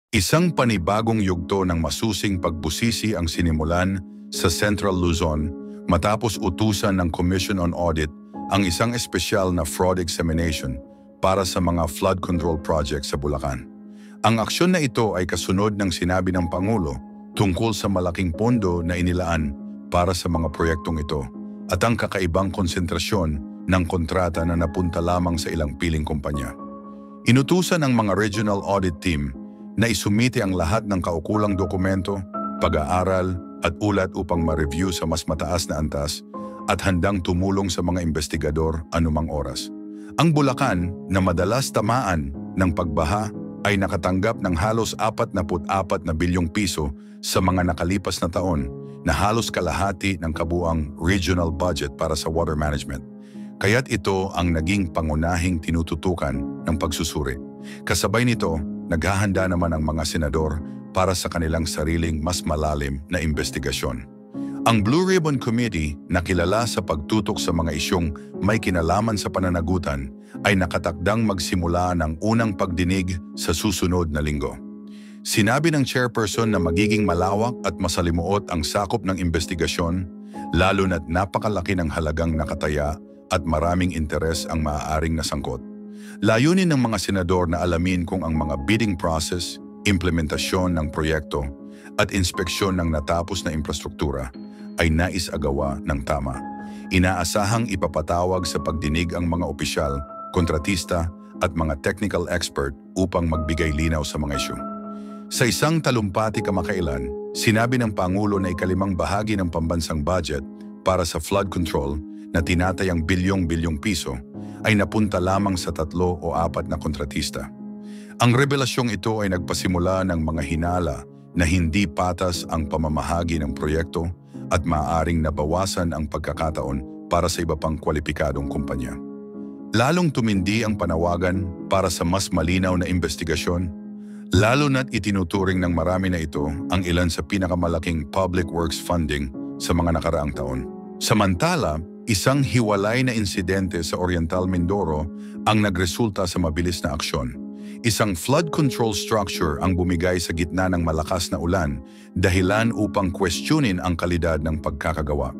Isang panibagong yugto ng masusing pagbusisi ang sinimulan sa Central Luzon matapos utusan ng Commission on Audit ang isang espesyal na fraud examination para sa mga flood control projects sa Bulacan. Ang aksyon na ito ay kasunod ng sinabi ng Pangulo tungkol sa malaking pondo na inilaan para sa mga proyektong ito at ang kakaibang konsentrasyon ng kontrata na napunta lamang sa ilang piling kumpanya. Inutusan ng mga regional audit team na isumite ang lahat ng kaukulang dokumento, pag-aaral at ulat upang ma-review sa mas mataas na antas at handang tumulong sa mga investigador anumang oras. Ang Bulacan na madalas tamaan ng pagbaha ay nakatanggap ng halos 44 na bilyong piso sa mga nakalipas na taon na halos kalahati ng kabuang regional budget para sa water management. Kaya't ito ang naging pangunahing tinututukan ng pagsusuri. Kasabay nito, naghahanda naman ang mga senador para sa kanilang sariling mas malalim na investigasyon. Ang Blue Ribbon Committee na kilala sa pagtutok sa mga isyong may kinalaman sa pananagutan ay nakatakdang magsimula ng unang pagdinig sa susunod na linggo. Sinabi ng chairperson na magiging malawak at masalimuot ang sakop ng investigasyon, lalo na't napakalaki ng halagang nakataya at maraming interes ang maaaring nasangkot. Layunin ng mga senador na alamin kung ang mga bidding process, implementasyon ng proyekto at inspeksyon ng natapos na infrastruktura ay naisagawa ng tama. Inaasahang ipapatawag sa pagdinig ang mga opisyal, kontratista at mga technical expert upang magbigay linaw sa mga isyu. Sa isang talumpati kamakailan, sinabi ng Pangulo na ikalimang bahagi ng pambansang budget para sa flood control na tinatayang bilyong-bilyong piso ay napunta lamang sa 3 o 4 na kontratista. Ang revelasyong ito ay nagpasimula ng mga hinala na hindi patas ang pamamahagi ng proyekto at maaaring nabawasan ang pagkakataon para sa iba pang kwalipikadong kumpanya. Lalong tumindi ang panawagan para sa mas malinaw na investigasyon, lalo na't itinuturing ng marami na ito ang ilan sa pinakamalaking public works funding sa mga nakaraang taon. Samantala, isang hiwalay na insidente sa Oriental Mindoro ang nagresulta sa mabilis na aksyon. Isang flood control structure ang bumigay sa gitna ng malakas na ulan, dahilan upang questionin ang kalidad ng pagkakagawa.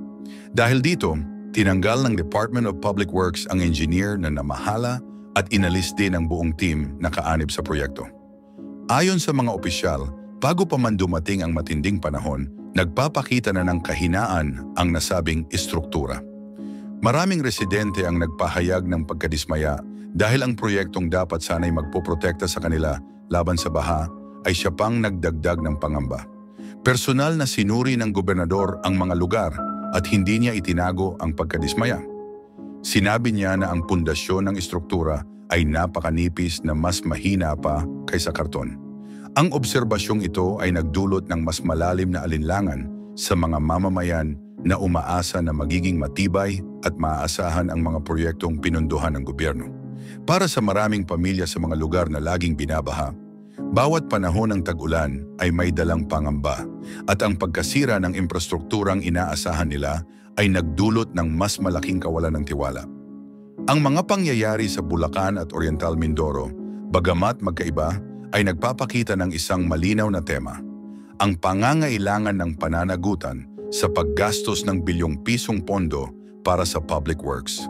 Dahil dito, tinanggal ng Department of Public Works ang engineer na namahala at inalis din ang buong team na kaanib sa proyekto. Ayon sa mga opisyal, bago pa man dumating ang matinding panahon, nagpapakita na ng kahinaan ang nasabing istruktura. Maraming residente ang nagpahayag ng pagkadismaya dahil ang proyektong dapat sana'y magpoprotekta sa kanila laban sa baha ay siya pang nagdagdag ng pangamba. Personal na sinuri ng gobernador ang mga lugar at hindi niya itinago ang pagkadismaya. Sinabi niya na ang pundasyon ng istruktura ay napakanipis na mas mahina pa kaysa karton. Ang obserbasyong ito ay nagdulot ng mas malalim na alinlangan sa mga mamamayan na umaasa na magiging matibay at maaasahan ang mga proyektong pinunduhan ng gobyerno. Para sa maraming pamilya sa mga lugar na laging binabaha, bawat panahon ng tag-ulan ay may dalang pangamba at ang pagkasira ng infrastrukturang inaasahan nila ay nagdulot ng mas malaking kawalan ng tiwala. Ang mga pangyayari sa Bulacan at Oriental Mindoro, bagamat magkaiba, ay nagpapakita ng isang malinaw na tema: ang pangangailangan ng pananagutan sa paggastos ng bilyong pisong pondo para sa public works.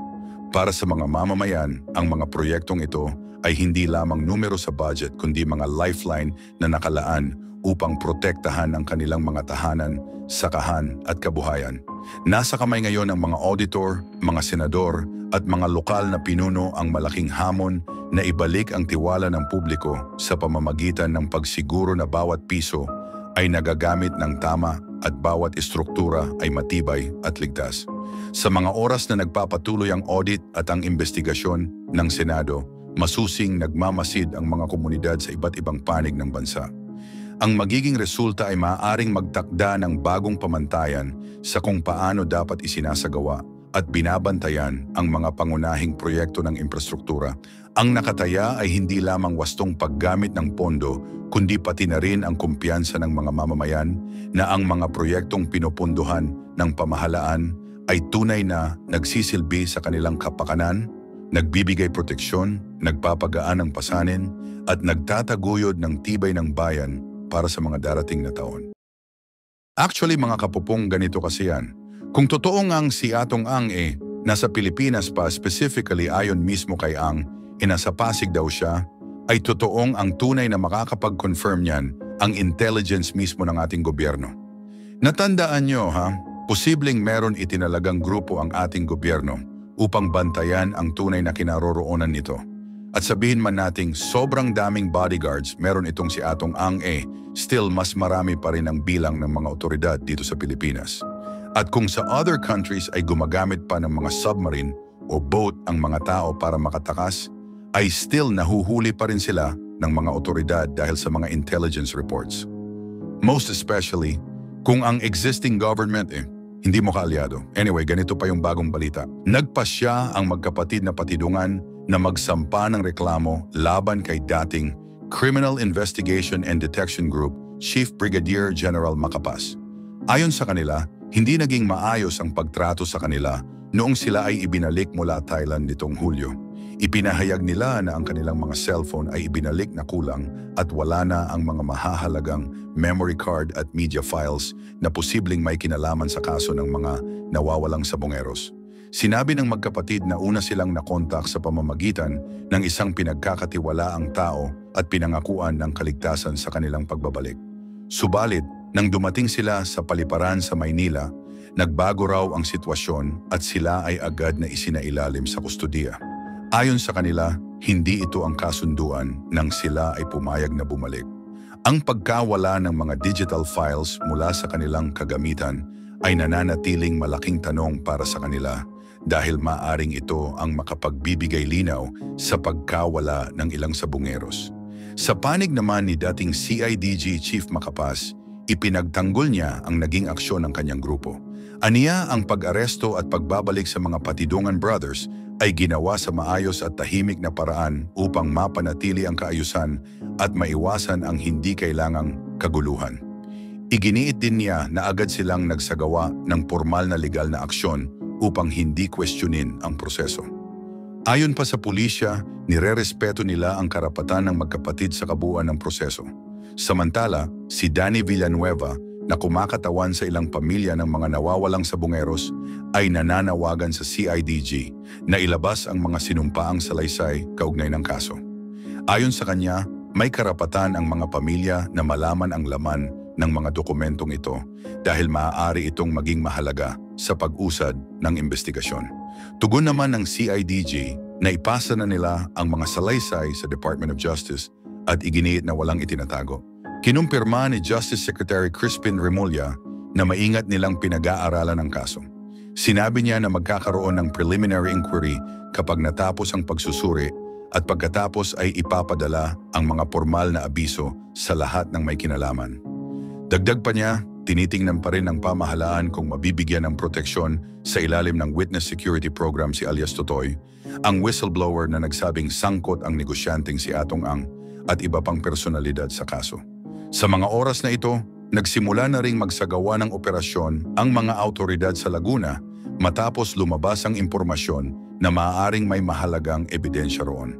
Para sa mga mamamayan, ang mga proyektong ito ay hindi lamang numero sa budget kundi mga lifeline na nakalaan upang protektahan ang kanilang mga tahanan, sakahan at kabuhayan. Nasa kamay ngayon ng mga auditor, mga senador at mga lokal na pinuno ang malaking hamon na ibalik ang tiwala ng publiko sa pamamagitan ng pagsiguro na bawat piso ay nagagamit ng tama at bawat istruktura ay matibay at ligtas. Sa mga oras na nagpapatuloy ang audit at ang investigasyon ng Senado, masusing nagmamasid ang mga komunidad sa iba't ibang panig ng bansa. Ang magiging resulta ay maaaring magtakda ng bagong pamantayan sa kung paano dapat isinasagawa at binabantayan ang mga pangunahing proyekto ng infrastruktura. Ang nakataya ay hindi lamang wastong paggamit ng pondo, kundi pati na rin ang kumpiyansa ng mga mamamayan na ang mga proyektong pinupunduhan ng pamahalaan ay tunay na nagsisilbi sa kanilang kapakanan, nagbibigay proteksyon, nagpapagaan ng pasanin, at nagtataguyod ng tibay ng bayan para sa mga darating na taon. Actually mga kapupong, ganito kasi yan. Kung totoo ngang si Atong Ang nasa Pilipinas pa, specifically ayon mismo kay Ang, nasa Pasig daw siya, ay totoong ang tunay na makakapag-confirm niyan ang intelligence mismo ng ating gobyerno. Natandaan nyo posibleng meron itinalagang grupo ang ating gobyerno upang bantayan ang tunay na kinaroroonan nito. At sabihin man nating sobrang daming bodyguards meron itong si Atong Ang still mas marami pa rin ang bilang ng mga otoridad dito sa Pilipinas. At kung sa other countries ay gumagamit pa ng mga submarine o boat ang mga tao para makatakas, ay still nahuhuli pa rin sila ng mga otoridad dahil sa mga intelligence reports. Most especially, kung ang existing government hindi mo kaalyado. Anyway, ganito pa yung bagong balita. Nagpasya ang magkapatid na Patidungan na magsampa ng reklamo laban kay dating Criminal Investigation and Detection Group Chief Brigadier General Macapas. Ayon sa kanila, hindi naging maayos ang pagtrato sa kanila noong sila ay ibinalik mula Thailand nitong Hulyo. Ipinahayag nila na ang kanilang mga cellphone ay ibinalik na kulang at wala na ang mga mahahalagang memory card at media files na posibleng may kinalaman sa kaso ng mga nawawalang sabongeros. Sinabi ng magkapatid na una silang nakontak sa pamamagitan ng isang pinagkakatiwalaang tao at pinangakuan ng kaligtasan sa kanilang pagbabalik. Subalit, nang dumating sila sa paliparan sa Maynila, nagbago raw ang sitwasyon at sila ay agad na isinailalim sa kustodiya. Ayon sa kanila, hindi ito ang kasunduan nang sila ay pumayag na bumalik. Ang pagkawala ng mga digital files mula sa kanilang kagamitan ay nananatiling malaking tanong para sa kanila dahil maaring ito ang makapagbibigay linaw sa pagkawala ng ilang sabungeros. Sa panig naman ni dating CIDG Chief Macapas, ipinagtanggol niya ang naging aksyon ng kanyang grupo. Aniya ang pag-aresto at pagbabalik sa mga Patidungan brothers ay ginawa sa maayos at tahimik na paraan upang mapanatili ang kaayusan at maiwasan ang hindi kailangang kaguluhan. Iginiit din niya na agad silang nagsagawa ng formal na legal na aksyon upang hindi questionin ang proseso. Ayon pa sa pulisya, nirerespeto nila ang karapatan ng magkapatid sa kabuuan ng proseso. Samantala, si Danny Villanueva na kumakatawan sa ilang pamilya ng mga nawawalang sabungeros ay nananawagan sa CIDG na ilabas ang mga sinumpaang salaysay kaugnay ng kaso. Ayon sa kanya, may karapatan ang mga pamilya na malaman ang laman ng mga dokumentong ito dahil maaari itong maging mahalaga sa pag-usad ng investigasyon. Tugon naman ng CIDG na ipasa na nila ang mga salaysay sa Department of Justice at iginiit na walang itinatago. Kinumpirma ni Justice Secretary Crispin Remulla na maingat nilang pinag-aaralan ang kaso. Sinabi niya na magkakaroon ng preliminary inquiry kapag natapos ang pagsusuri at pagkatapos ay ipapadala ang mga formal na abiso sa lahat ng may kinalaman. Dagdag pa niya, tinitingnan pa rin ng pamahalaan kung mabibigyan ng proteksyon sa ilalim ng Witness Security Program si alias Totoy, ang whistleblower na nagsabing sangkot ang negosyanteng si Atong Ang at iba pang personalidad sa kaso. Sa mga oras na ito, nagsimula na ring magsagawa ng operasyon ang mga autoridad sa Laguna matapos lumabas ang impormasyon na maaaring may mahalagang ebidensya roon.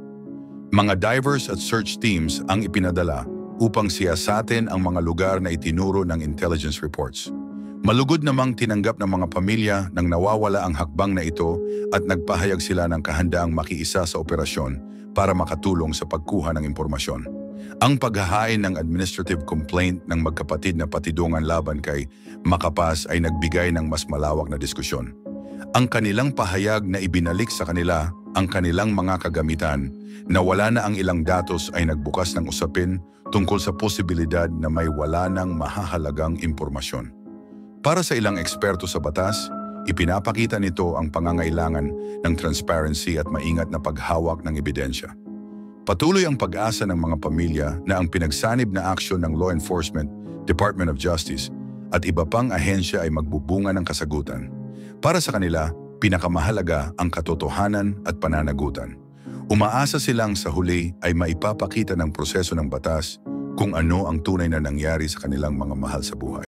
Mga divers at search teams ang ipinadala upang siyasatin ang mga lugar na itinuro ng intelligence reports. Malugod namang tinanggap ng mga pamilya nang nawawala ang hakbang na ito at nagpahayag sila ng kahandaang makiisa sa operasyon para makatulong sa pagkuha ng impormasyon. Ang paghahain ng administrative complaint ng magkapatid na Patidungan laban kay Macapas ay nagbigay ng mas malawak na diskusyon. Ang kanilang pahayag na ibinalik sa kanila ang kanilang mga kagamitan na wala na ang ilang datos ay nagbukas ng usapin tungkol sa posibilidad na may wala ng mahahalagang impormasyon. Para sa ilang eksperto sa batas, ipinapakita nito ang pangangailangan ng transparency at maingat na paghawak ng ebidensya. Patuloy ang pag-asa ng mga pamilya na ang pinagsanib na aksyon ng law enforcement, Department of Justice at iba pang ahensya ay magbubunga ng kasagutan. Para sa kanila, pinakamahalaga ang katotohanan at pananagutan. Umaasa silang sa huli ay maipapakita ng proseso ng batas kung ano ang tunay na nangyari sa kanilang mga mahal sa buhay.